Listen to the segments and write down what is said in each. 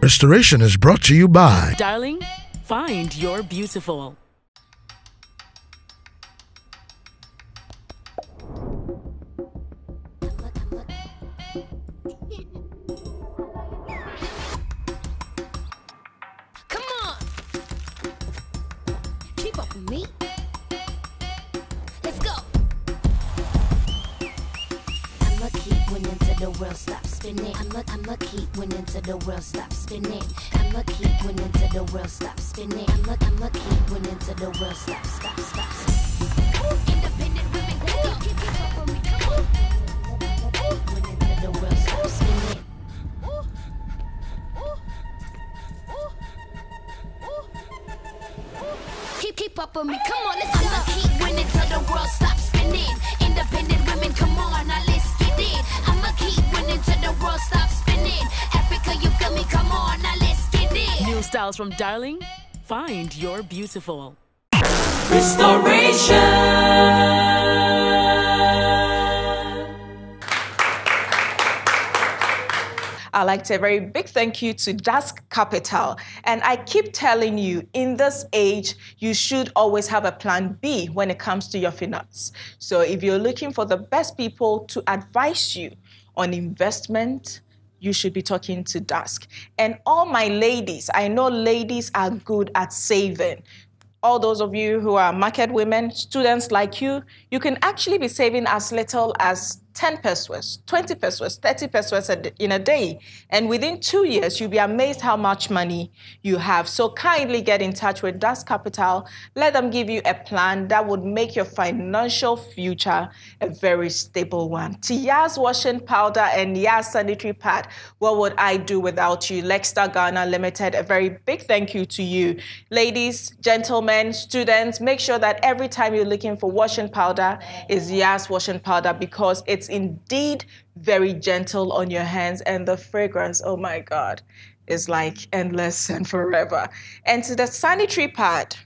Restoration is brought to you by Darling, find your beautiful. Come on, keep up with me. Let's go. I'ma keep winning till the world stops spinning. I'ma keep winning till the world stops spinning. I'ma keep winning till the world stops spinning. I'ma keep winning till the world stops. Independent women, let's go. Keep up with me, come on. Winning till the world stops spinning. Keep up with me, come on, let's go. I'ma keep winning till the world stops spinning. Independent women, come on, now let's get it. I'ma keep winning till the world stops spinning. Africa, you feel me? Come on, now let's get it. New styles from Darling, find your beautiful. I'd like to say a very big thank you to Dusk Capital. And I keep telling you, in this age, you should always have a plan B when it comes to your finance. So if you're looking for the best people to advise you on investment, you should be talking to Dusk. And all my ladies, I know ladies are good at saving. All those of you who are market women, students like you can actually be saving as little as 10 pesos, 20 pesos, 30 pesos in a day. And within 2 years, you'll be amazed how much money you have. So kindly get in touch with Dusk Capital. Let them give you a plan that would make your financial future a very stable one. To Ya's washing powder and Ya's sanitary pad, what would I do without you? Lexstar Ghana Limited, a very big thank you to you. Ladies, gentlemen, students, make sure that every time you're looking for washing powder is Ya's washing powder, because it's indeed very gentle on your hands, and the fragrance, oh my God, is like endless and forever. And to the sanitary pad,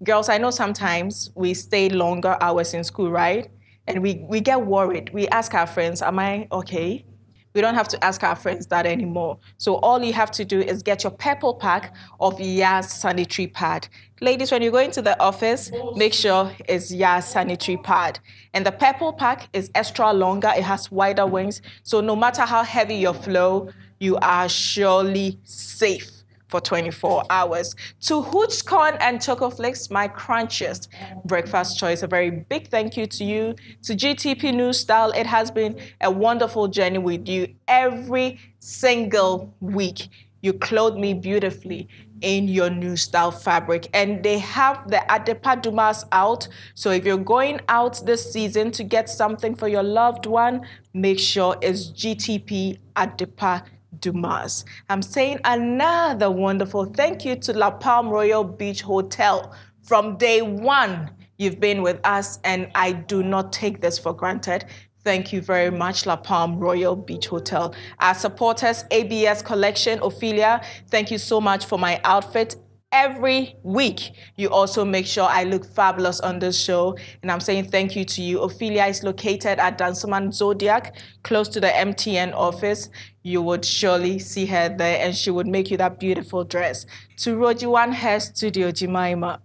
girls, I know sometimes we stay longer hours in school, right? And we get worried. We ask our friends, am I okay? We don't have to ask our friends that anymore. So all you have to do is get your purple pack of Ya's sanitary pad. Ladies, when you go into the office, make sure it's Ya's sanitary pad. And the purple pack is extra longer. It has wider wings. So no matter how heavy your flow, you are surely safe for 24 hours. To Hooch Corn and Choco Flakes, my crunchiest breakfast choice, a very big thank you to you. To GTP New Style, it has been a wonderful journey with you. Every single week, you clothe me beautifully in your New Style fabric. And they have the Adepa Dumas out. So if you're going out this season to get something for your loved one, make sure it's GTP Adepa Dumas. I'm saying another wonderful thank you to La Palm Royal Beach Hotel. From day one, you've been with us, and I do not take this for granted. Thank you very much, La Palm Royal Beach Hotel. Our supporters, ABS Collection, Ophelia, thank you so much for my outfit. Every week, you also make sure I look fabulous on this show. And I'm saying thank you to you. Ophelia is located at Dansoman Zodiac, close to the MTN office. You would surely see her there, and she would make you that beautiful dress. To Rojiwan Hair Studio, Jemima,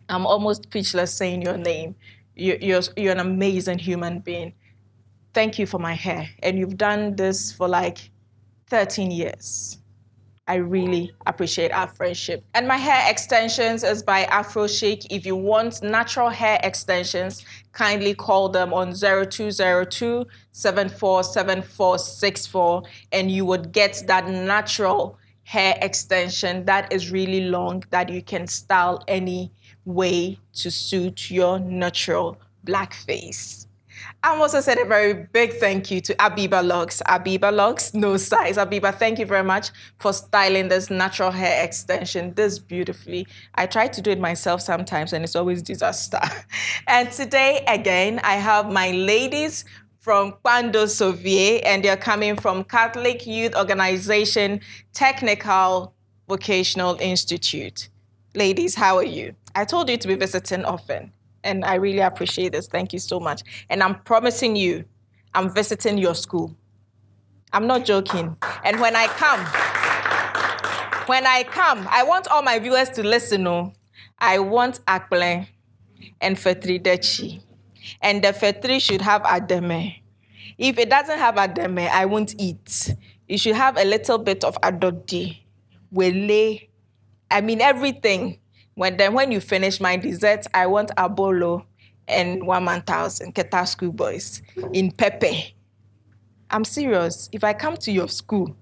I'm almost speechless saying your name. You're an amazing human being. Thank you for my hair. And you've done this for like 13 years. I really appreciate our friendship. And my hair extensions is by Afro Chic. If you want natural hair extensions, kindly call them on 0202-747464, and you would get that natural hair extension that is really long, that you can style any way to suit your natural black face. I also said a very big thank you to Abiba Locks. Abiba Locks, no size. Abiba, thank you very much for styling this natural hair extension this beautifully. I try to do it myself sometimes, and it's always disaster. And today, again, I have my ladies from Kwando Soviet, and they're coming from Catholic Youth Organization Technical Vocational Institute. Ladies, how are you? I told you to be visiting often, and I really appreciate this. Thank you so much. And I'm promising you, I'm visiting your school. I'm not joking. And when I come, I want all my viewers to listen. No, I want akple and fetri dechi. And the fetri should have ademe. If it doesn't have ademe, I won't eat. You should have a little bit of adodi, wele. I mean everything. When you finish my dessert, I want abolo and 1,000 Keta school boys in Pepe. I'm serious. If I come to your school,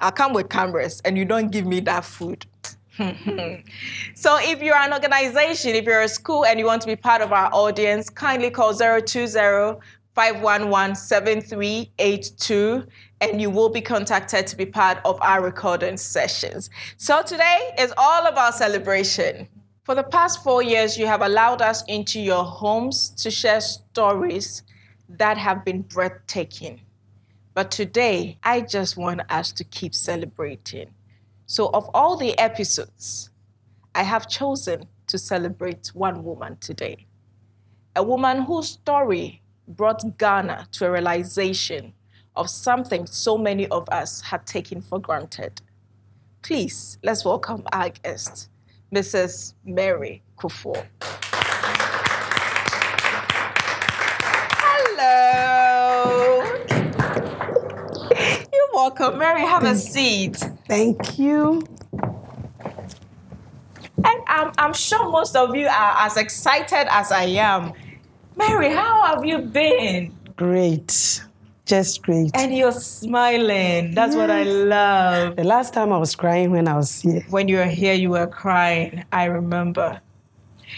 I'll come with cameras and you don't give me that food. So if you're an organization, if you're a school and you want to be part of our audience, kindly call 020-511-7382 and you will be contacted to be part of our recording sessions. So today is all about celebration. For the past 4 years, you have allowed us into your homes to share stories that have been breathtaking. But today, I just want us to keep celebrating. So of all the episodes, I have chosen to celebrate one woman today. A woman whose story brought Ghana to a realization of something so many of us had taken for granted. Please, let's welcome our guest, Mrs. Mary KUFFOUR. Hello. You're welcome. Mary, have a seat. Thank you. And I'm sure most of you are as excited as I am. Mary, how have you been? Great. Just great. And you're smiling. That's what I love. The last time I was crying when I was here. When you were here, you were crying. I remember.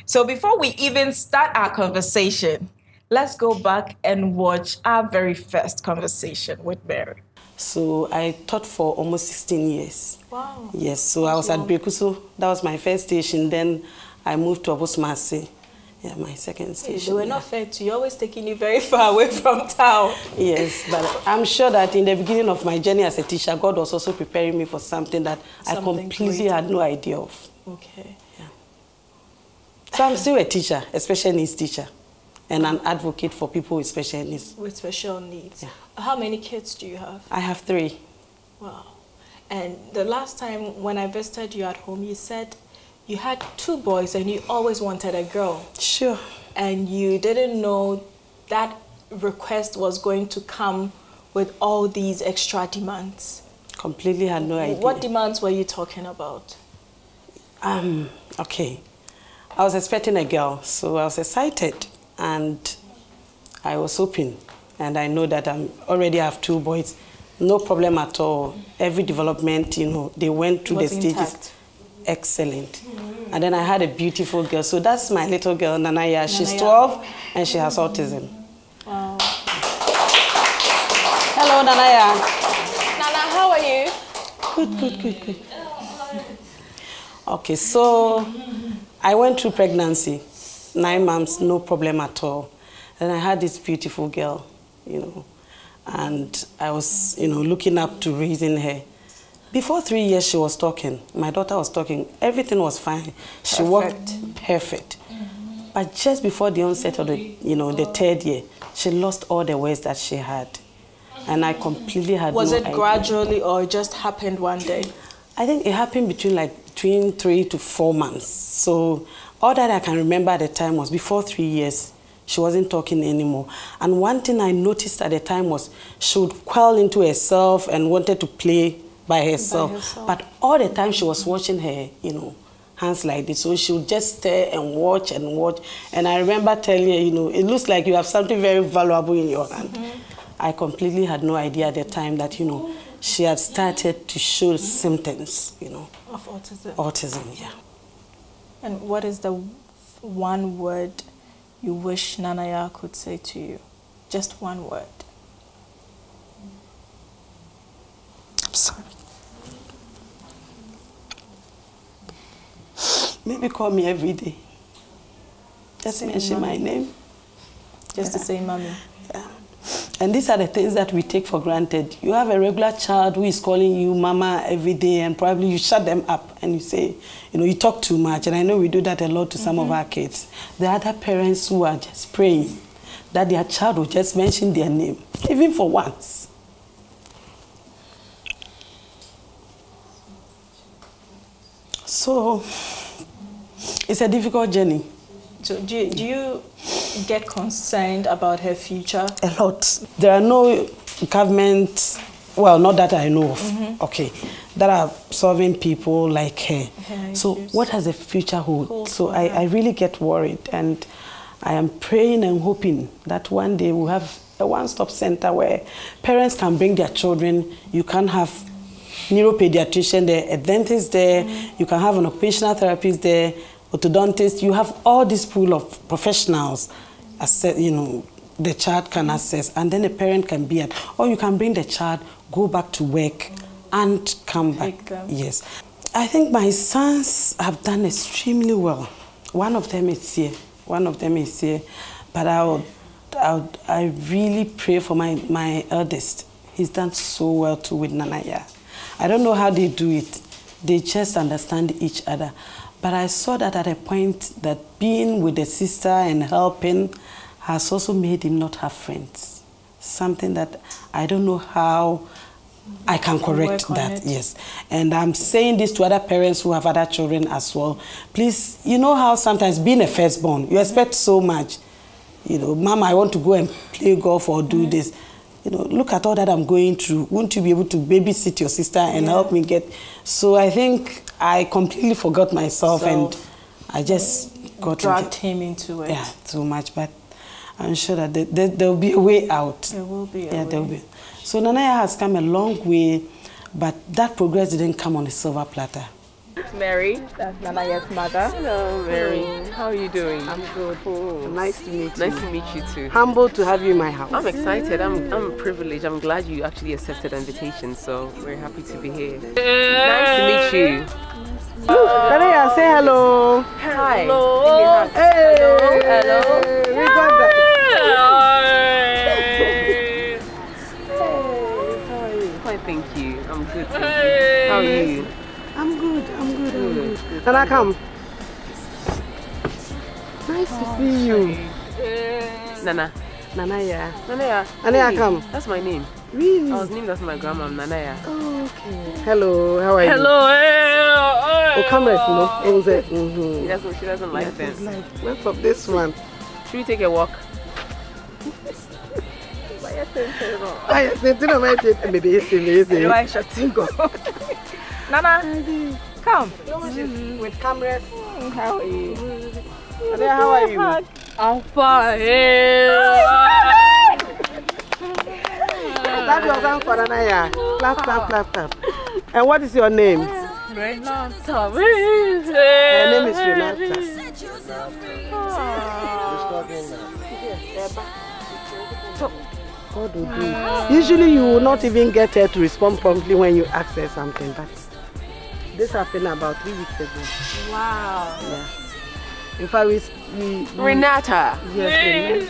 So before we even start our conversation, let's go back and watch our very first conversation with Mary. So I taught for almost 16 years. Wow. Yes, so I was at Brekuso. That was my first station. Then I moved to Obosmase. Yeah, my second station. They were not fair to you, always taking you very far away from town. Yes, but I'm sure that in the beginning of my journey as a teacher, God was also preparing me for something that I completely had no idea of. Okay. Yeah. So I'm still a teacher, a special needs teacher, and an advocate for people with special needs. With special needs. Yeah. How many kids do you have? I have 3. Wow. And the last time when I visited you at home, you said you had 2 boys and you always wanted a girl. Sure. And you didn't know that request was going to come with all these extra demands. Completely had no idea. What demands were you talking about? Okay. I was expecting a girl, so I was excited and I was hoping. And I know that I already have 2 boys. No problem at all. Every development, you know, they went through the stages. Intact. Excellent. And then I had a beautiful girl. So that's my little girl, Nana Yaa. She's 12 and she has autism. Wow. Hello, Nana Yaa. Nana, how are you? Good. Okay, so I went through pregnancy. 9 months, no problem at all. Then I had this beautiful girl, you know, and I was, you know, looking up to raising her. Before 3 years, she was talking. My daughter was talking. Everything was fine. She worked perfect. But just before the onset of the, you know, the 3rd year, she lost all the words that she had. And I completely had no idea. Was it gradually or it just happened one day? I think it happened between 3 to 4 months. So all that I can remember at the time was before 3 years, she wasn't talking anymore. And one thing I noticed at the time was she would crawl into herself and wanted to play by herself. But all the time she was watching her, you know, hands like this. So she would just stare and watch and watch. And I remember telling her, you know, it looks like you have something very valuable in your hand. I completely had no idea at the time that, you know, she had started to show symptoms, you know. Of autism? Autism, yeah. And what is the one word you wish Nana Yaa could say to you? Just one word. I'm sorry. Maybe call me every day. Just mention my name. Just to say mommy. Yeah. And these are the things that we take for granted. You have a regular child who is calling you mama every day and probably you shut them up and you say, you know, you talk too much. And I know we do that a lot to some of our kids. The other parents who are just praying that their child will just mention their name, even for once. So, it's a difficult journey. So do you get concerned about her future? A lot. There are no government, well, not that I know of, okay, that are solving people like her. So what does the future hold? So I really get worried, and I am praying and hoping that one day we'll have a one-stop center where parents can bring their children. You can have neuropediatrician there, a dentist there, you can have an occupational therapist there, orthodontist. You have all this pool of professionals, you know, the child can access, and then a parent can be at, or you can bring the child, go back to work, and come back. Yes. I think my sons have done extremely well. One of them is here. One of them is here. But I really pray for my eldest. He's done so well too with Nana Yaa. I don't know how they do it. They just understand each other. But I saw that at a point that being with the sister and helping has also made him not have friends. Something that I don't know how I can correct that. Yes. And I'm saying this to other parents who have other children as well. Please, you know how sometimes being a firstborn, you expect so much. You know, Mama, I want to go and play golf or do this. You know, look at all that I'm going through. Won't you be able to babysit your sister and help me get... So I think I completely forgot myself, and I just got... Dragged him into it. Yeah, too much. But I'm sure that there will be a way out. There will be a way. There will be. So Nana Yaa has come a long way, but that progress didn't come on a silver platter. Mary, that's Nana Yaa's mother. Hello, Mary. How are you doing? I'm good. Oh. Nice to meet you. Nice to meet you too. Humble to have you in my house. I'm excited. I'm privileged. I'm glad you actually accepted the invitation. So we're happy to be here. Nice to meet you. Nana Yaa, say hello. Hi. Hello. Hey. Hello. We got that. Fine, thank you. I'm good. Thank you. How are you? I'm good. Nana, come. Nice to see you. Nana. Nana Yaa. Nana Yaa. Nana Yaa, come. That's my name. Really? I was named after my grandma, Nana Yaa. Oh, okay. Hello, how are you? Hello. Oh, cameras, you know. Oh, was it? She doesn't like them. What's up this one? Should we take a walk? Nana, come. With cameras. How are you? Nana, how are you? I'm fine. That's your song for Nana Yaa. Clap, clap, clap, clap. And what is your name? Renata. Her name is Renata. God will do. Usually you will not even get her to respond promptly when you ask her something, but this happened about 3 weeks ago. Wow. Yeah. In fact, we Renata. Yes,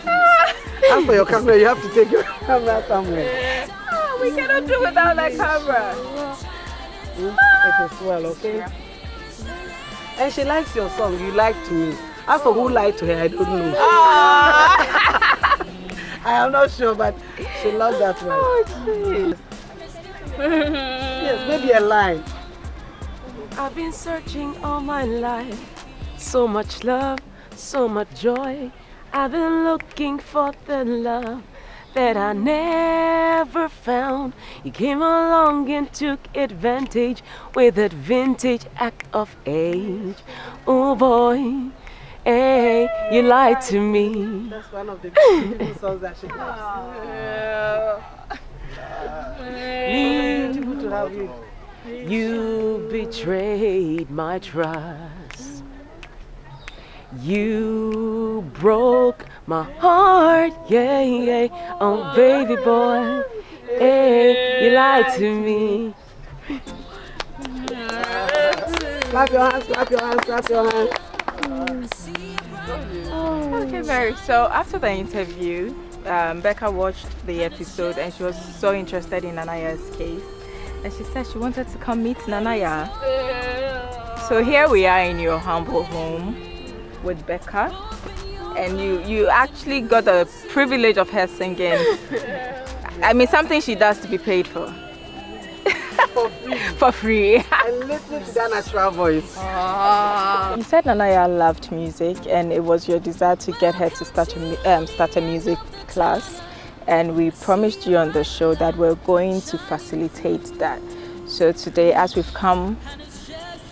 as for your camera, you have to take your camera somewhere. Oh, we cannot do without that camera. It is well, okay? And she likes your song, you like to me. As for who lied to her, I don't know. I am not sure, but she loves that one. Oh, geez. Yes, maybe a line. I've been searching all my life. So much love, so much joy. I've been looking for the love that I never found. You came along and took advantage with that vintage act of age. Oh boy, hey, you lied to me. That's one of the beautiful songs that she loves. Beautiful to have you. You betrayed my trust. You broke my heart, yeah, yeah. Oh, baby boy, hey, you lied to me. Clap your hands, clap your hands, clap your hands. Okay, Mary. So after the interview, Becca watched the episode and she was so interested in Nana Yaa's case. And she said she wanted to come meet Nana Yaa. So here we are in your humble home with Becca. And you actually got the privilege of her singing. I mean, something she does to be paid for. For free. For free. And listening to that natural voice. You said Nana Yaa loved music, and it was your desire to get her to start a music class. And we promised you on the show that we're going to facilitate that. So today, as we've come,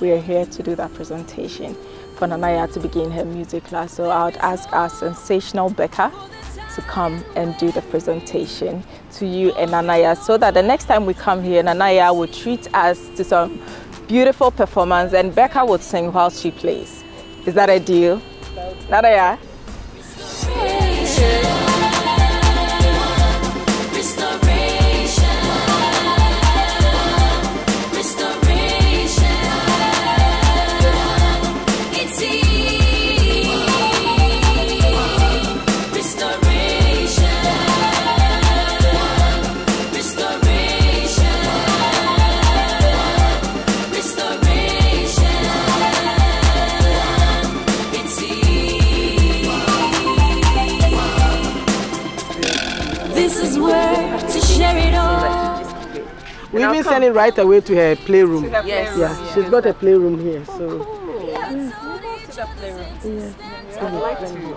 we are here to do that presentation for Nana Yaa to begin her music class. So I would ask our sensational Becca to come and do the presentation to you and Nana Yaa, so that the next time we come here, Nana Yaa will treat us to some beautiful performance and Becca would sing while she plays. Is that a deal? Nana Yaa? We even send it right away to her playroom. Yes. Yeah, she's got a playroom here. So.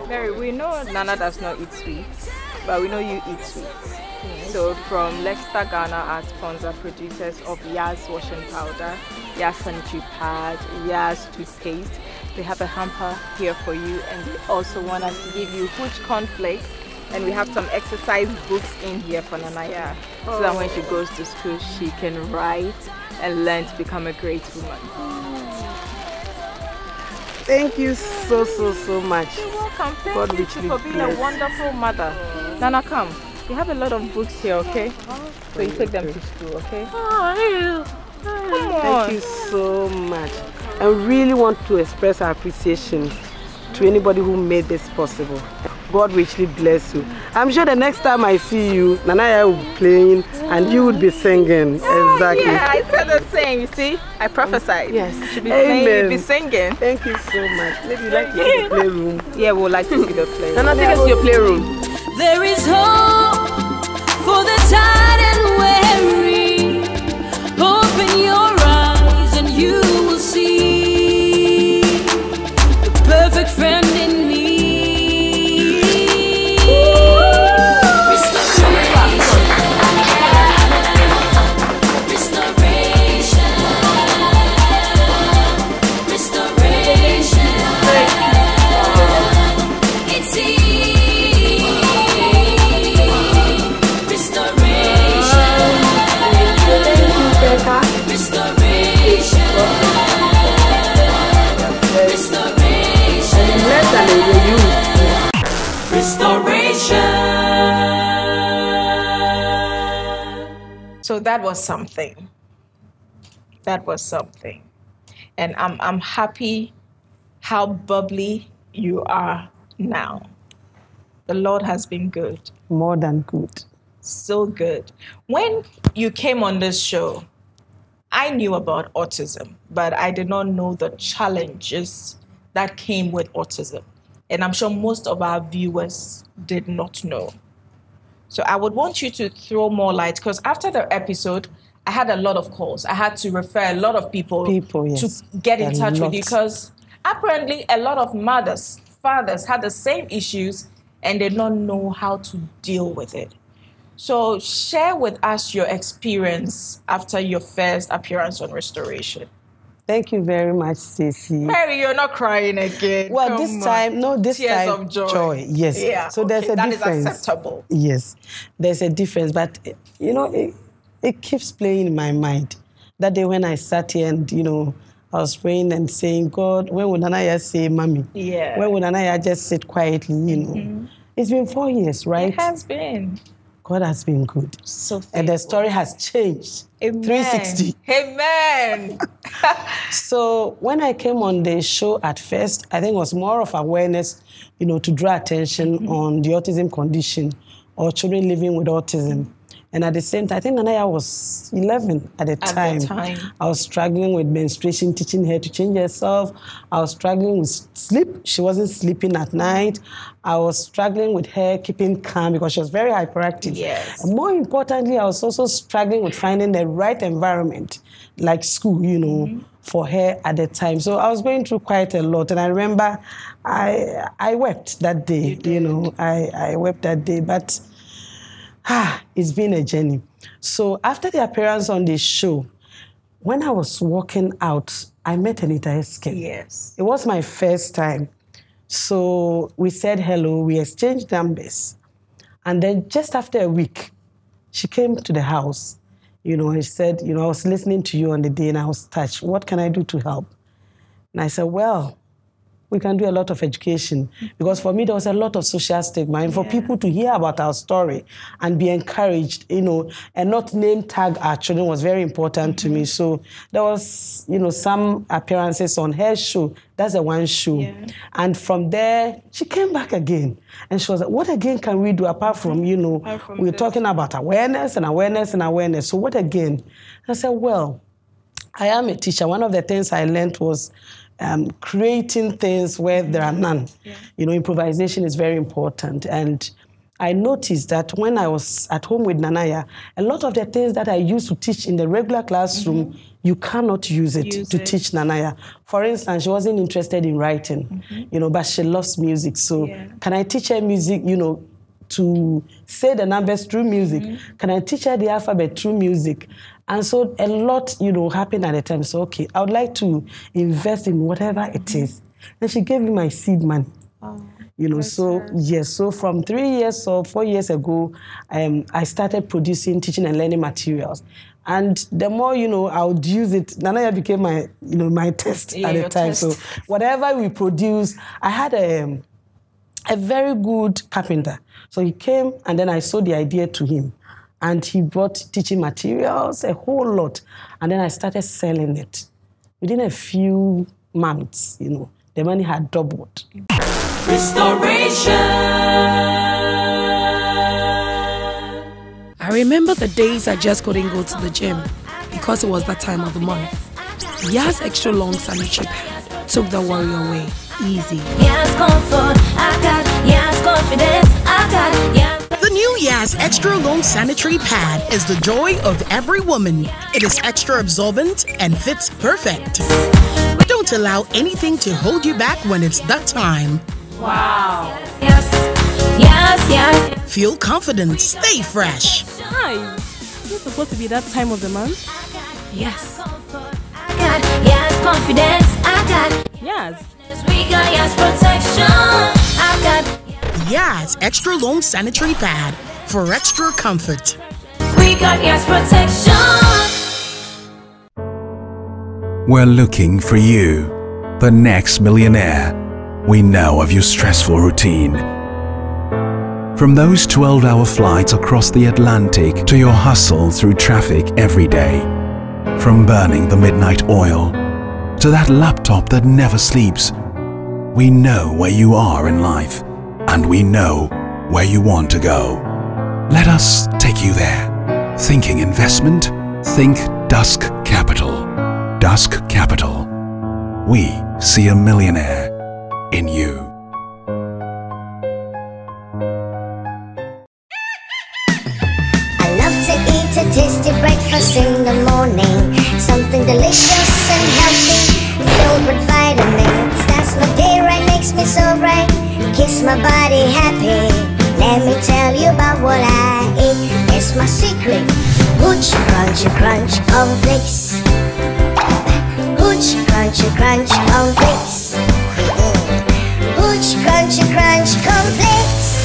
Mary, we know Nana does not eat sweets, but we know you eat sweets. So from Leicester, Ghana, our sponsor, producers of Yaa's washing powder, Yaa's sanitary pad, Yaa's toothpaste, they have a hamper here for you, and they also want us to give you huge cornflakes. And we have some exercise books in here for Nana Yaa, so that when she goes to school, she can write and learn to become a great woman. Thank you so much. You're welcome. Thank you for being a wonderful mother. Nana, come. We have a lot of books here, okay? So you take them to school, okay? Come on. Thank you so much. I really want to express our appreciation to anybody who made this possible. God richly bless you. I'm sure the next time I see you, Nana Yaa will be playing and you would be singing. Exactly. Yeah, I said the same. You see, I prophesied. Yes. She'll be playing, you'll be singing. Thank you so much. Maybe you'd like to see the playroom. Yeah, we would like to see the playroom. Nana, take us to your playroom. There is hope for the tired and weary. Open your eyes and you will see the perfect friend in me. So that was something. That was something. And I'm happy how bubbly you are now. The Lord has been good. More than good. So good. When you came on this show, I knew about autism, but I did not know the challenges that came with autism. And I'm sure most of our viewers did not know. So I would want you to throw more light, because after the episode, I had a lot of calls. I had to refer a lot of people yes. to get in touch with you, because apparently a lot of mothers, fathers had the same issues and did not know how to deal with it. So share with us your experience after your first appearance on Restoration. Thank you very much, Stacey. Mary, you're not crying again. Well, Come this on. time, no, this Tears time, of joy. Yes. Yeah, so there's a difference. That is acceptable. Yes, there's a difference. But, you know, it keeps playing in my mind. That day when I sat here and, you know, I was praying and saying, God, when will Nana Yaa say, Mommy? Yeah. When will Nana Yaa just sit quietly, you know? Mm-hmm. It's been 4 years, right? It has been. God has been good. So faithful. And the story has changed. Amen. 360. Amen. So when I came on the show at first, I think it was more of awareness, you know, to draw attention on the autism condition or children living with autism. And at the same time, I think Nana Yaa was 11 at the time. I was struggling with menstruation, teaching her to change herself. I was struggling with sleep. She wasn't sleeping at night. I was struggling with her keeping calm because she was very hyperactive. Yes. And more importantly, I was also struggling with finding the right environment, like school, you know, for her at the time. So I was going through quite a lot. And I remember I wept that day, you know, I wept that day. But it's been a journey. So after the appearance on the show, when I was walking out, I met Anita Eskin. Yes. It was my first time. So we said hello, we exchanged numbers. And then just after a week, she came to the house, you know, and she said, you know, I was listening to you on the day and I was touched. What can I do to help? And I said, well, we can do a lot of education. Because for me, there was a lot of social stigma. And for people to hear about our story and be encouraged, you know, and not name tag our children was very important to me. So there was, you know, some appearances on her show. That's the one show. Yeah. And from there, she came back again. And she was like, what again can we do apart from, you know, we're talking about awareness and awareness and awareness. So what again? I said, well, I am a teacher. One of the things I learned was creating things where there are none. Yeah. You know, improvisation is very important. And I noticed that when I was at home with Nana Yaa, a lot of the things that I used to teach in the regular classroom, you cannot use it to teach Nana Yaa. For instance, she wasn't interested in writing, you know, but she loves music. So can I teach her music, you know, to say the numbers through music? Can I teach her the alphabet through music? And so a lot, you know, happened at the time. So, okay, I would like to invest in whatever it is. And she gave me my seed money. You know, so, yes, so from 3 years or 4 years ago, I started producing teaching and learning materials. And the more, you know, I would use it, Nana Yaa became my, you know, my test at the time. So whatever we produce, I had a very good carpenter. So he came and then I sold the idea to him. And he brought teaching materials, a whole lot. And then I started selling it. Within a few months, you know, the money had doubled. Restoration. I remember the days I just couldn't go to the gym because it was that time of the month. Yaa's extra long sanitary pad took the worry away easy. Yaa's comfort, I got Yaa's confidence, I got Yaa's. The new Yaa's Extra Long Sanitary Pad is the joy of every woman. It is extra absorbent and fits perfect. Don't allow anything to hold you back when it's that time. Wow. Yes, yes, yes. Feel confident, stay fresh. Hi. Is it supposed to be that time of the month? Yes. I got Yaa's confidence, I got Yes. We got Yaa's protection, I got Yaa's Extra Long Sanitary Pad for extra comfort. We got Yaa's protection. We're looking for you, the next millionaire. We know of your stressful routine. From those 12-hour flights across the Atlantic to your hustle through traffic every day. From burning the midnight oil to that laptop that never sleeps. We know where you are in life. And we know where you want to go. Let us take you there. Thinking investment? Think Dusk Capital. Dusk Capital. We see a millionaire in you. I love to eat a tasty breakfast in the morning. Something delicious and healthy, filled with vitamins. That's what day right makes me so bright. Kiss my body happy. Let me tell you about what I eat. It's my secret. Hooch, crunchy, crunch, cornflakes. Hooch, crunchy, crunch, cornflakes. Hooch, crunchy, crunch, cornflakes.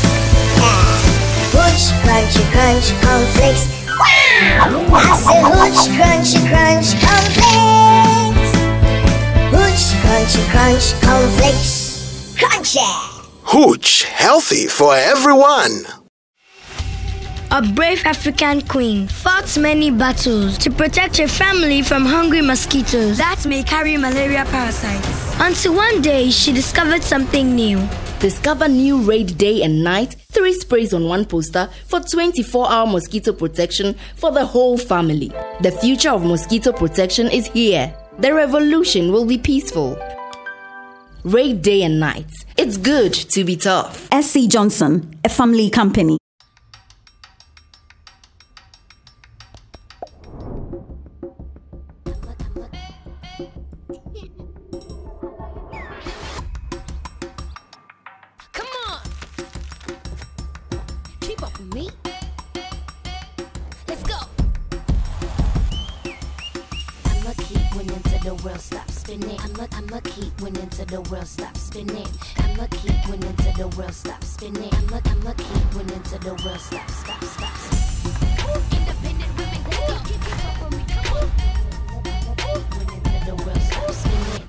Hooch, crunchy, crunch, cornflakes. I said hooch, crunchy, crunch, cornflakes. Hooch, crunchy, crunch, cornflakes. Crunchy! Hooch, healthy for everyone. A brave African queen fought many battles to protect her family from hungry mosquitoes that may carry malaria parasites. Until one day she discovered something new. Discover new raid day and night through 3 sprays on one poster for 24-hour mosquito protection for the whole family. The future of mosquito protection is here. The revolution will be peaceful. Raid day and night. It's good to be tough. SC Johnson, a family company. I'ma keep winning till the world stops spinning. I'ma keep winning till the world stops spinning. I'ma keep winning till the world stops. Independent women, let's go. Keep up with me, come on. Winning till the world stops spinning.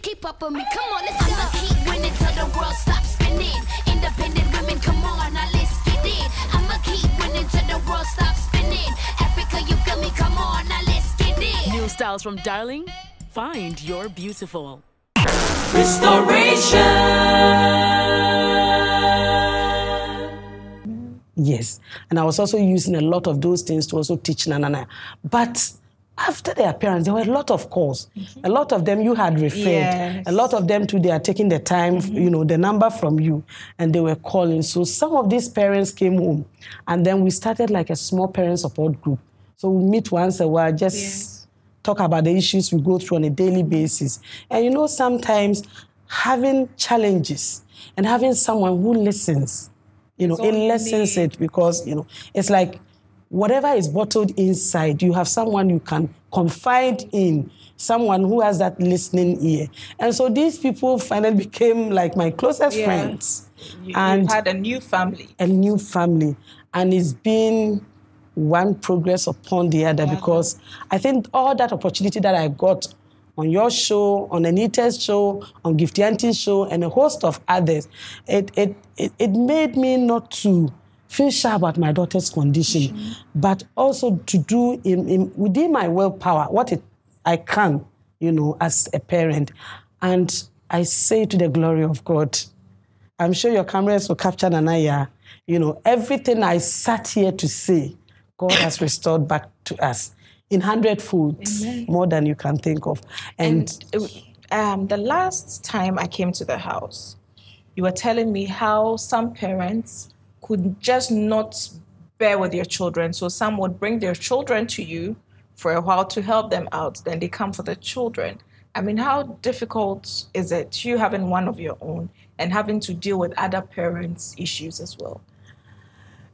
Keep up with me, come on, let's go. I'ma keep winning till the world stops spinning. Independent women, come on, now let's get it. I'ma keep winning till the world stops spinning. Africa, you feel me? Come on, now let's get it. New styles from Darling. Find your beautiful. Restoration. Yes, and I was also using a lot of those things to also teach Nana Yaa. But after their appearance, there were a lot of calls. A lot of them you had referred. Yes. A lot of them too, they are taking the time, you know, the number from you, and they were calling. So some of these parents came home, and then we started like a small parent support group. So we meet once a while, just talk about the issues we go through on a daily basis. And you know, sometimes having challenges and having someone who listens, you know, it lessens it, because, you know, it's like whatever is bottled inside, you have someone you can confide in, someone who has that listening ear. And so these people finally became like my closest friends. You and had a new family. A new family. And it's been one progress upon the other, because I think all that opportunity that I got on your show, on Anita's show, on Gifty Auntie's show, and a host of others, it made me not to feel sure about my daughter's condition, but also to do within my willpower what I can, you know, as a parent. And I say to the glory of God, I'm sure your cameras will capture Nana Yaa. You know, everything I sat here to say, God has restored back to us in 100-fold, more than you can think of. And the last time I came to the house, you were telling me how some parents could just not bear with your children. So some would bring their children to you for a while to help them out. Then they come for the children. I mean, how difficult is it, you having one of your own and having to deal with other parents' issues as well?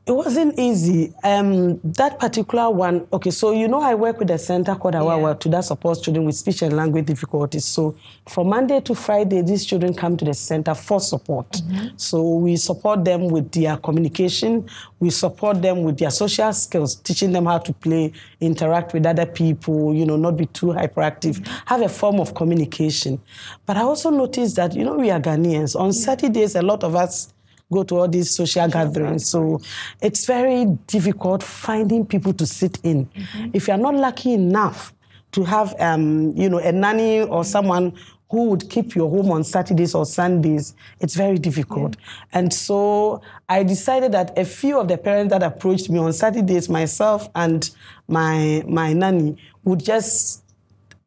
It wasn't easy. That particular one, okay, so you know I work with a center called Awawa that supports children with speech and language difficulties. So from Monday to Friday, these children come to the center for support. So we support them with their communication. We support them with their social skills, teaching them how to play, interact with other people, you know, not be too hyperactive, have a form of communication. But I also noticed that, you know, we are Ghanaians. On Saturdays, a lot of us go to all these social gatherings. So it's very difficult finding people to sit in. If you're not lucky enough to have, you know, a nanny or someone who would keep your home on Saturdays or Sundays, it's very difficult. And so I decided that a few of the parents that approached me on Saturdays, myself and my nanny, would just,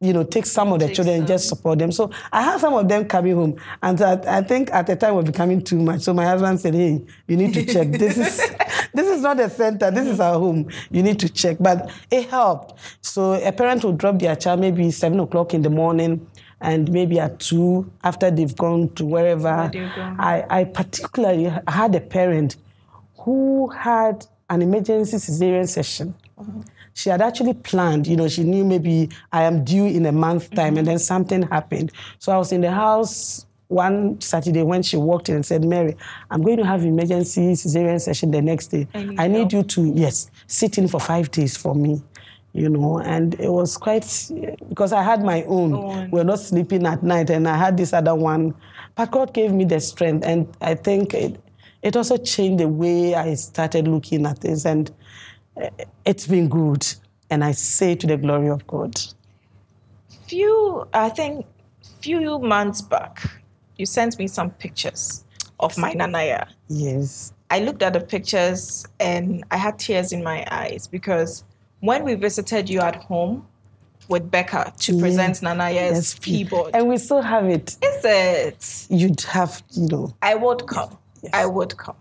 you know, take some of the children and just support them. So I had some of them coming home, and I think at the time it was becoming too much. So my husband said, hey, you need to check. This is not a center, this is our home. You need to check. But it helped. So a parent would drop their child maybe 7 o'clock in the morning, and maybe at 2 after they've gone to wherever. I particularly had a parent who had an emergency cesarean session. She had actually planned, you know, she knew maybe I am due in a month's time, and then something happened. So I was in the house one Saturday when she walked in and said, Mary, I'm going to have emergency cesarean session the next day. I need you to, sit in for 5 days for me, you know. And it was quite, because I had my own. We're not sleeping at night, and I had this other one. But God gave me the strength, and I think it also changed the way I started looking at things. And it's been good, and I say to the glory of God. I think few months back, you sent me some pictures of my Nana Yaa. Yes. I looked at the pictures and I had tears in my eyes because when we visited you at home with Becca to present Nana Yaa's keyboard. And we still have it. Is it? You'd have, you know. I would come. Yes. I would come.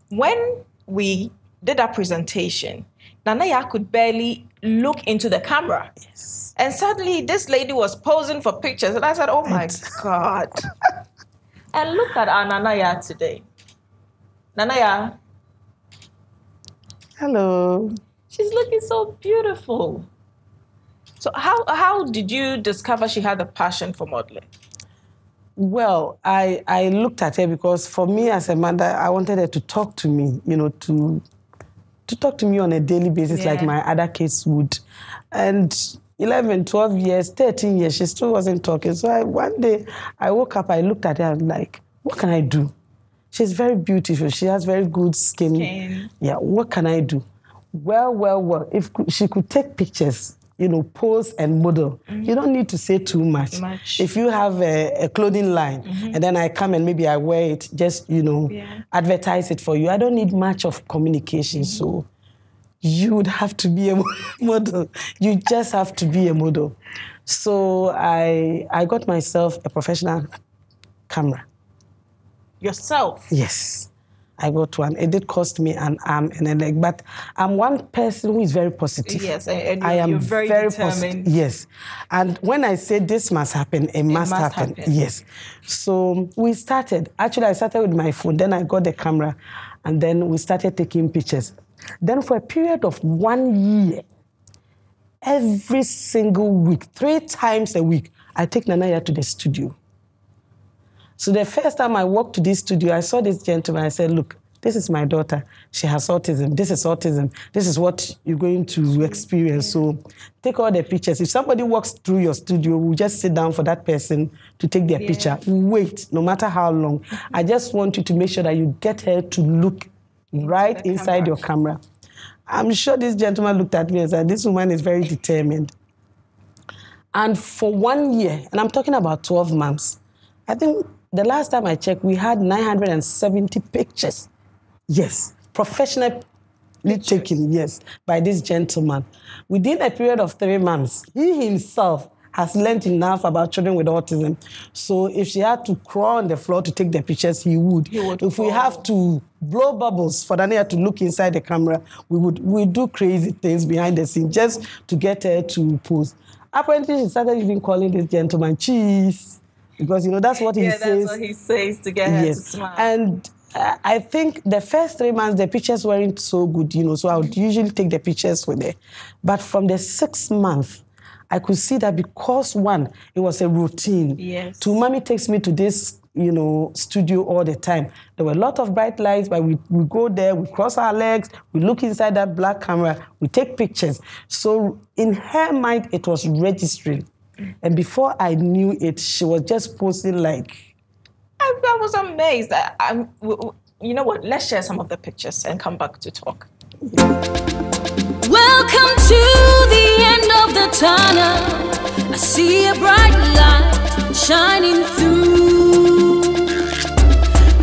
When we did that presentation, Nana Yaa could barely look into the camera. Yes. And suddenly this lady was posing for pictures. And I said, oh my God. And look at our Nana Yaa today. Nana Yaa. Hello. She's looking so beautiful. So how did you discover she had a passion for modeling? Well, I looked at her because for me as a mother, I wanted her to talk to me, you know, to talk to me on a daily basis like my other kids would. And 11, 12 years, 13 years, she still wasn't talking. So one day I woke up, I looked at her and like, what can I do? She's very beautiful. She has very good skin. Yeah, what can I do? Well, if she could take pictures, you know, pose and model. You don't need to say too much. If you have a clothing line and then I come and maybe I wear it, just, you know, advertise it for you. I don't need much of communication. So you would have to be a model. You just have to be a model. So I got myself a professional camera. Yourself? Yes. I got one. It did cost me an arm and a leg, but I'm one person who is very positive. Yes, and I am you're very determined. positive. Yes. And when I say this must happen, it must happen. Yes. So we started. Actually, I started with my phone. Then I got the camera, and then we started taking pictures. Then for a period of 1 year, every single week, 3 times a week, I take Nana Yaa to the studio. So the first time I walked to this studio, I saw this gentleman. I said, look, this is my daughter. She has autism. This is autism. This is what you're going to experience. So take all the pictures. If somebody walks through your studio, we'll just sit down for that person to take their picture. Wait, no matter how long. I just want you to make sure that you get her to look right inside your camera. I'm sure this gentleman looked at me and said, this woman is very determined. And for 1 year, and I'm talking about 12 months, I think the last time I checked, we had 970 pictures. Yes, professionally taken, yes, by this gentleman. Within a period of 3 months, he himself has learned enough about children with autism. So if she had to crawl on the floor to take the pictures, he would. If we have to blow bubbles for Nana Yaa to look inside the camera, we do crazy things behind the scenes just to get her to pose. Apparently, she started even calling this gentleman cheese. Because, you know, that's what he says. Yeah, that's what he says to get her to smile. And I think the first 3 months, the pictures weren't so good, you know, so I would usually take the pictures with her. But from the 6th month, I could see that because, one, it was a routine. Yes. Two, Mommy takes me to this, you know, studio all the time. There were a lot of bright lights, but we go there, we cross our legs, we look inside that black camera, we take pictures. So in her mind, it was registering. And before I knew it, she was just posting like... I was amazed. You know what? Let's share some of the pictures and come back to talk. Welcome to the end of the tunnel. I see a bright light shining through,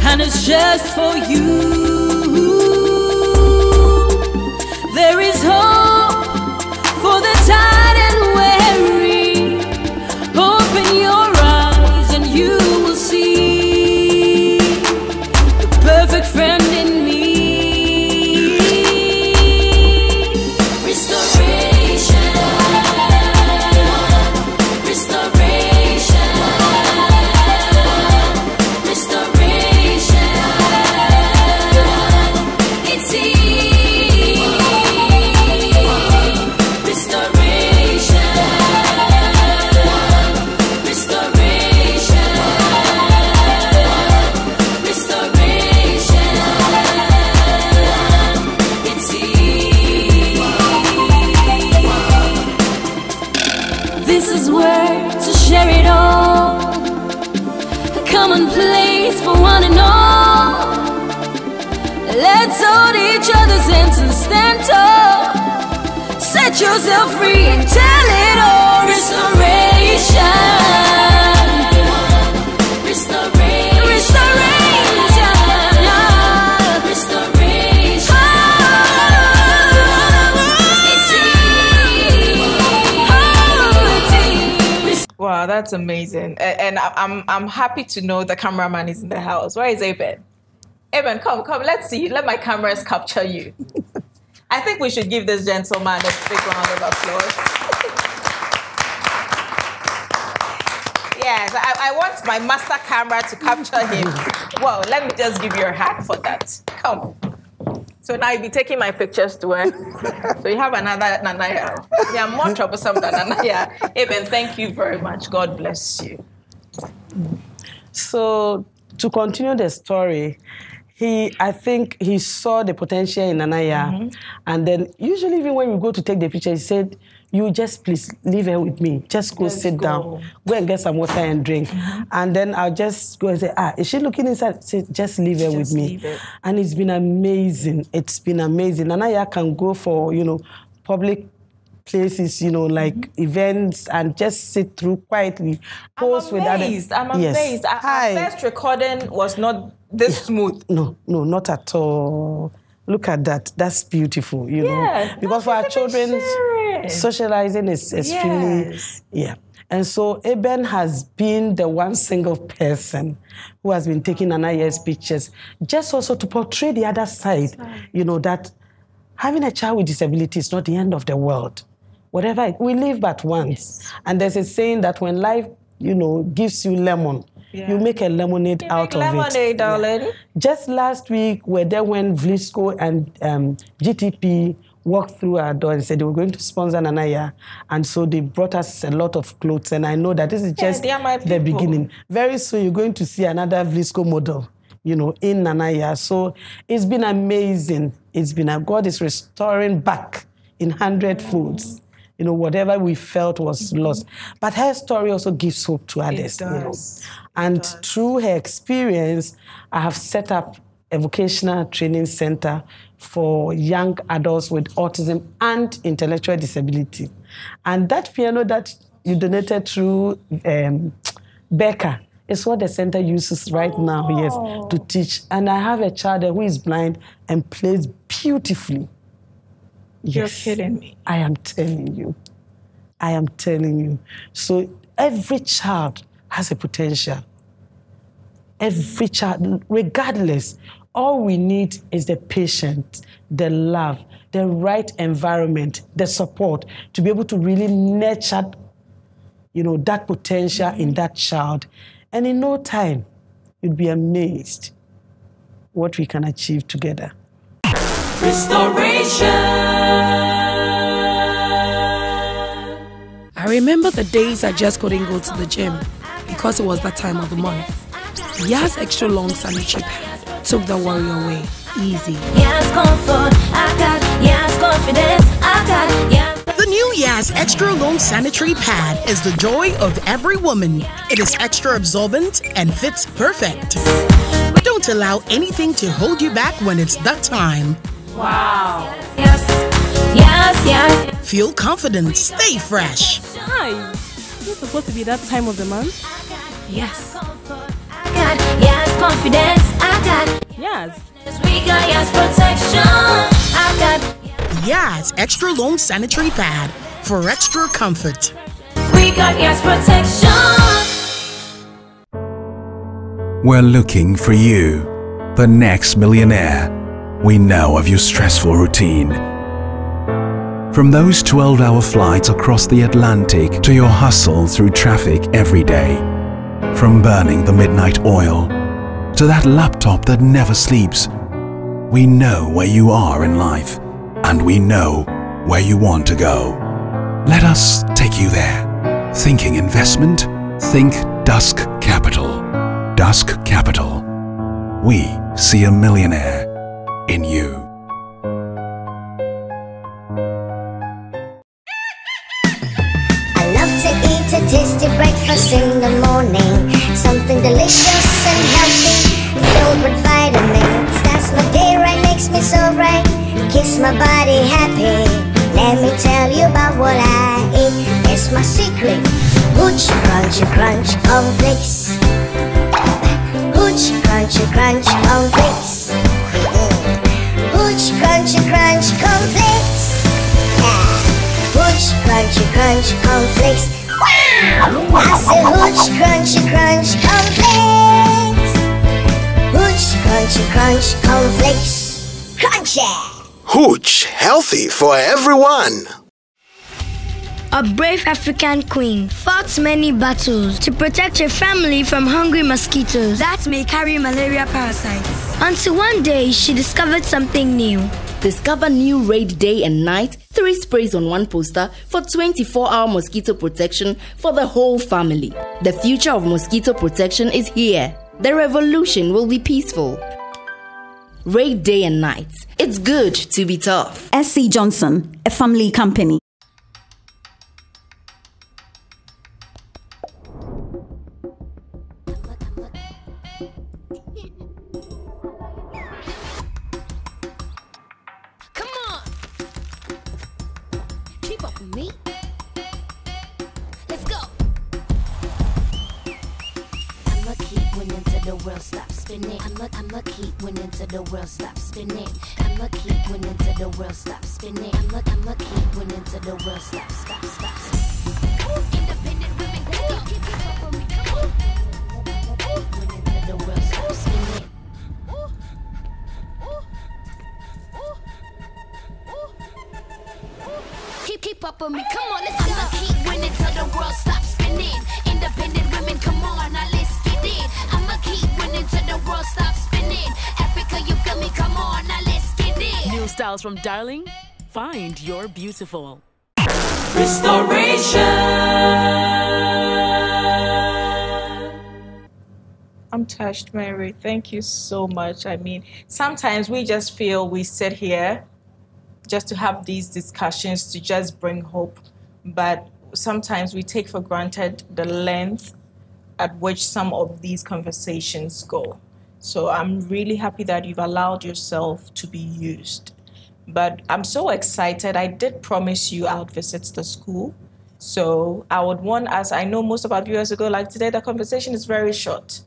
and it's just for you. There is hope for the tired and weary. Open your eyes and you will see the perfect friend in me. Restoration, restoration, restoration. It's easy. Restoration, restoration, restoration. It's easy. This is where to share it all. A common place for one and all. Let's hold each other's hands and stand tall. Set yourself free and tell it all. Restoration. that's amazing. And I'm happy to know the cameraman is in the house. Where is Eben? Eben, come. Let's see. Let my cameras capture you. I think we should give this gentleman a big round of applause. Yes, I want my master camera to capture him. Well, let me just give you a hat for that. Come. So now you'll be taking my pictures to her. So you have another Nana Yaa. They are more troublesome than Nana Yaa. Eben, thank you very much. God bless you. So to continue the story, I think he saw the potential in Nana Yaa. And then usually even when we go to take the picture, he said, you just please leave her with me. Just go sit down. Go and get some water and drink. And then I'll just go and say, is she looking inside? Say, just leave her with me. And it's been amazing. It's been amazing. Nana Yaa can go for, public places, like events, and just sit through quietly. I'm amazed. Our first recording was not this smooth. No, not at all. Look at that. That's beautiful, know. Because for our children, socializing is extremely, And so Eben has been the one single person who has been taking Nana Yaa's pictures, just also to portray the other side, that having a child with disability is not the end of the world. We live but once. And there's a saying that when life, gives you lemon, you make a lemonade out of it. Darling. Just last week, we're there when Vlisco and GTP walked through our door and said they were going to sponsor Nana Yaa. And so they brought us a lot of clothes. And I know that this is just the beginning. Very soon, you're going to see another Vlisco model, in Nana Yaa. So it's been amazing. God is restoring back in 100 folds. Whatever we felt was lost. But her story also gives hope to others. It does. And through her experience, I have set up a vocational training center for young adults with autism and intellectual disability. And that piano that you donated through Becca is what the center uses right now, to teach. And I have a child who is blind and plays beautifully. You're kidding me. I am telling you. So every child has a potential. Every child, regardless, all we need is the patience, the love, the right environment, the support to be able to really nurture, that potential in that child. And in no time, you'd be amazed what we can achieve together. Restoration. I remember the days I just couldn't go to the gym because it was that time of the month. Yaa's extra long sanitary pad took the worry away easy. Yaa's comfort, I got Yaa's confidence, I got Yaa's. The new Yaa's extra long sanitary pad is the joy of every woman. It is extra absorbent and fits perfect. Don't allow anything to hold you back when it's that time. Wow. Yes. Feel confident, stay fresh. Hi. Is it supposed to be that time of the month? Yes. I got Yaa's confidence, I got Yes. We got Yaa's protection, I got Yaa's extra long sanitary pad for extra comfort. We got Yaa's protection. We're looking for you, the next millionaire. We know of your stressful routine. From those 12-hour flights across the Atlantic to your hustle through traffic every day. From burning the midnight oil to that laptop that never sleeps. We know where you are in life and we know where you want to go. Let us take you there. Thinking investment? Think Dusk Capital. Dusk Capital. We see a millionaire in you. I love to eat a tasty breakfast in the morning. Something delicious and healthy, filled with vitamins. That's my day right, makes me so bright. Keeps my body happy. Let me tell you about what I eat. It's my secret. Hooch, crunchy, crunch, cornflakes. Hooch, crunchy, crunch, cornflakes. Hooch, crunchy, crunch, cornflakes. Hooch, crunchy, crunch, cornflakes. Wow! I say hooch, crunchy, crunch, cornflakes. Hooch, crunchy, crunch, cornflakes. Crunchy! Hooch, healthy for everyone. A brave African queen fought many battles to protect her family from hungry mosquitoes that may carry malaria parasites. Until one day she discovered something new. Discover new Raid Day and Night, 3 sprays on 1 poster for 24-hour mosquito protection for the whole family. The future of mosquito protection is here. The revolution will be peaceful. Raid Day and Night. It's good to be tough. SC Johnson, a family company. Me? Let's go. I'ma keep winning till the world stops spinning. I'ma keep winning till the world stops spinning. I'ma keep winning till the world stops spinning. I'ma keep winning till the world stops. Independent women, let's go. Keep it up for me, come on. Winning till the world stops spinning. Keep up with me, come on, let's go. I'ma keep winning till the world stops spinning. Independent women, come on, now let's get it. I'ma keep winning till the world stops spinning. Africa, you feel me? Come on, now let's get it. New styles from Darling. Find your beautiful. Restoration. I'm touched, Mary. Thank you so much. I mean, sometimes we just feel we sit here just to have these discussions to just bring hope. But sometimes we take for granted the length at which some of these conversations go. So I'm really happy that you've allowed yourself to be used. But I'm so excited. I did promise you I would visit the school. So I would want us, I know most of our viewers will go like, today the conversation is very short.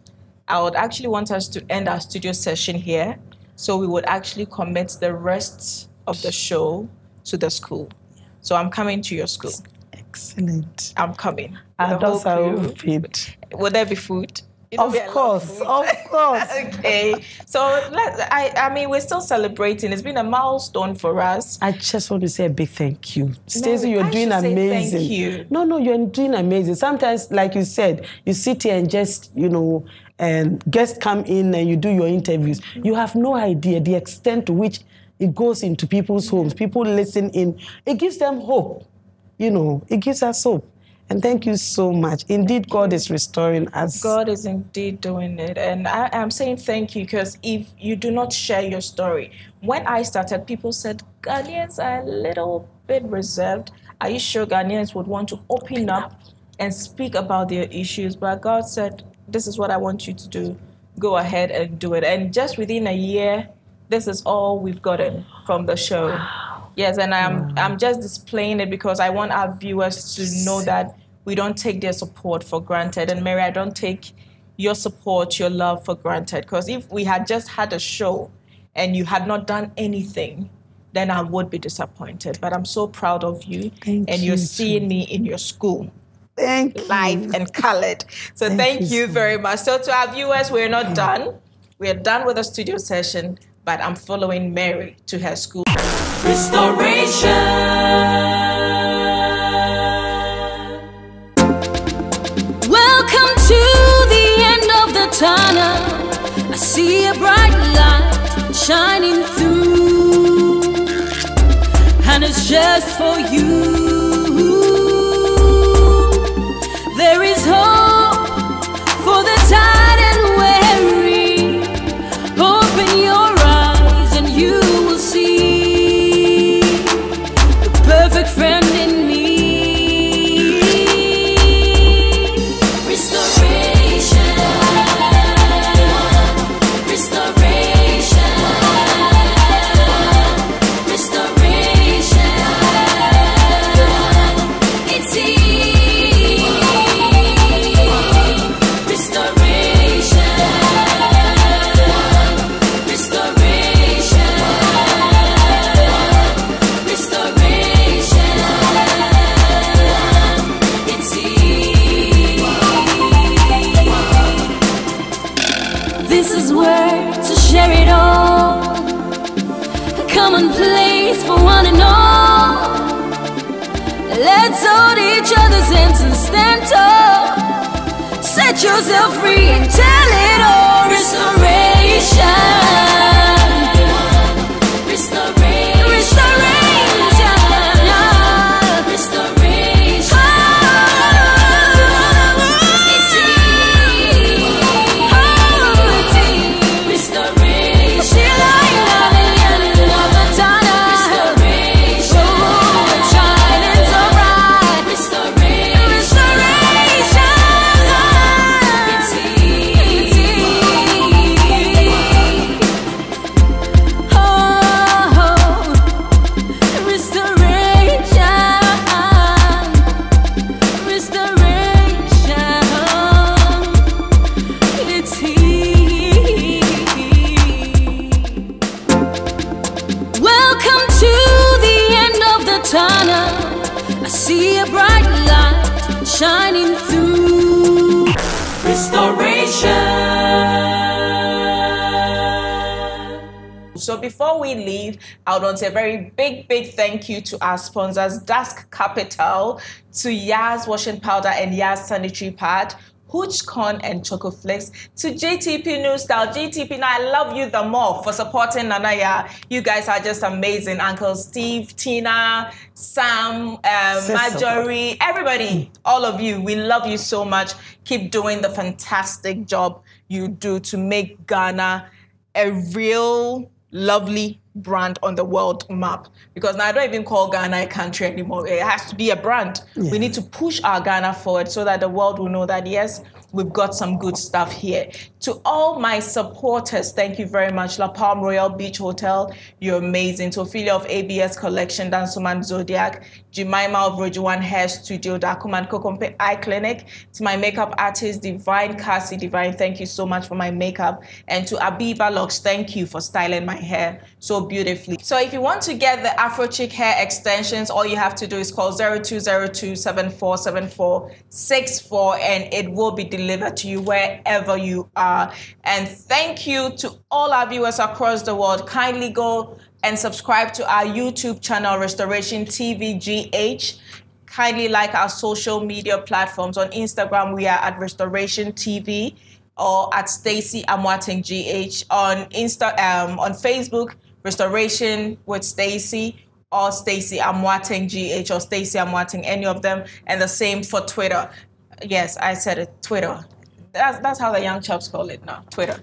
I would actually want us to end our studio session here. So we would actually commit the rest of the show to the school. So I'm coming to your school. Excellent. I'm coming. And those are food. Will there be food? Of course. Okay. So I mean, we're still celebrating. It's been a milestone for us. I just want to say a big thank you. Stacey, you're I doing should say amazing. thank you. No, you're doing amazing. Sometimes, like you said, you sit here and just, and guests come in and you do your interviews. You have no idea the extent to which it goes into people's homes. People listen in. It gives them hope. It gives us hope. And thank you so much. Indeed, God is restoring us. God is indeed doing it. And I am saying thank you because if you do not share your story, when I started, people said, Ghanaians are a little bit reserved. Are you sure Ghanaians would want to open up and speak about their issues? But God said, this is what I want you to do. Go ahead and do it. And just within a year, this is all we've gotten from the show. Wow. Yes, and I'm just displaying it because I want our viewers to know that we don't take their support for granted. And Mary, I don't take your support, your love for granted. Because if we had just had a show and you had not done anything, then I would be disappointed. But I'm so proud of you. And you're seeing me in your school. Thank you. Live and colored. So thank you very much. So to our viewers, we're not done. We're done with the studio session, but I'm following Mary to her school. Restoration. Welcome to the end of the tunnel. I see a bright light shining through, and it's just for you. There is hope for the tired and weary. Open your eyes and you will see the perfect friend in me. Restoration. Restoration. Restoration. It's easy. heart to share it all. A common place for one and all. Let's hold each other's hands and stand tall. Set yourself free and tell it all. Restoration. I see a bright light shining through. Restoration. So before we leave, I would want to say a very big thank you to our sponsors, Dusk Capital, to Yaz Washing Powder and Yaz Sanitary Pad, Hooch Corn and Choco Flakes, to GTP New Style. GTP, now I love you the more for supporting Nana Yaa. You guys are just amazing. Uncle Steve, Tina, Sam, Marjorie, everybody, all of you, we love you so much. Keep doing the fantastic job you do to make Ghana a real lovely brand on the world map. Because now I don't even call Ghana a country anymore. It has to be a brand. Yeah. We need to push our Ghana forward so that the world will know that, yes, we've got some good stuff here. To all my supporters, thank you very much. La Palm Royal Beach Hotel, you're amazing. To Ophelia of ABS Collection, Dansuman Zodiac, Jemima of Rojuan Hair Studio, Dakuman Kokompe Eye Clinic. To my makeup artist, Divine Cassie Divine, thank you so much for my makeup. And to Abiba Locks, thank you for styling my hair so beautifully. So if you want to get the Afro Chic hair extensions, all you have to do is call 0202-747464 and it will be delivered to you wherever you are. And thank you to all our viewers across the world. Kindly go and subscribe to our YouTube channel, Restoration TV GH. Kindly like our social media platforms. On Instagram, we are at Restoration TV or at Stacey Amwateng GH. On Facebook, Restoration with Stacey or Stacey Amwateng GH or Stacey Amwateng, any of them. And the same for Twitter. Yes, I said it, Twitter. That's how the young chaps call it now, Twitter.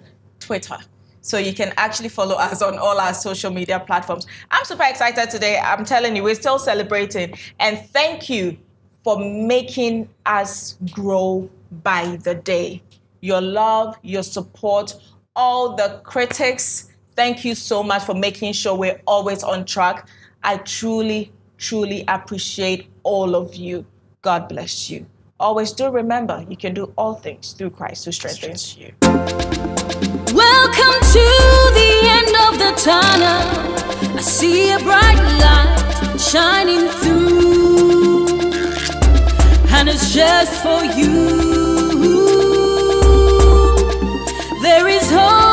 So you can actually follow us on all our social media platforms. I'm super excited today. I'm telling you, we're still celebrating. And thank you for making us grow by the day. Your love, your support, all the critics, thank you so much for making sure we're always on track. I truly, truly appreciate all of you. God bless you. Always do remember, you can do all things through Christ who strengthens you. Welcome to the end of the tunnel. I see a bright light shining through, and it's just for you. There is hope.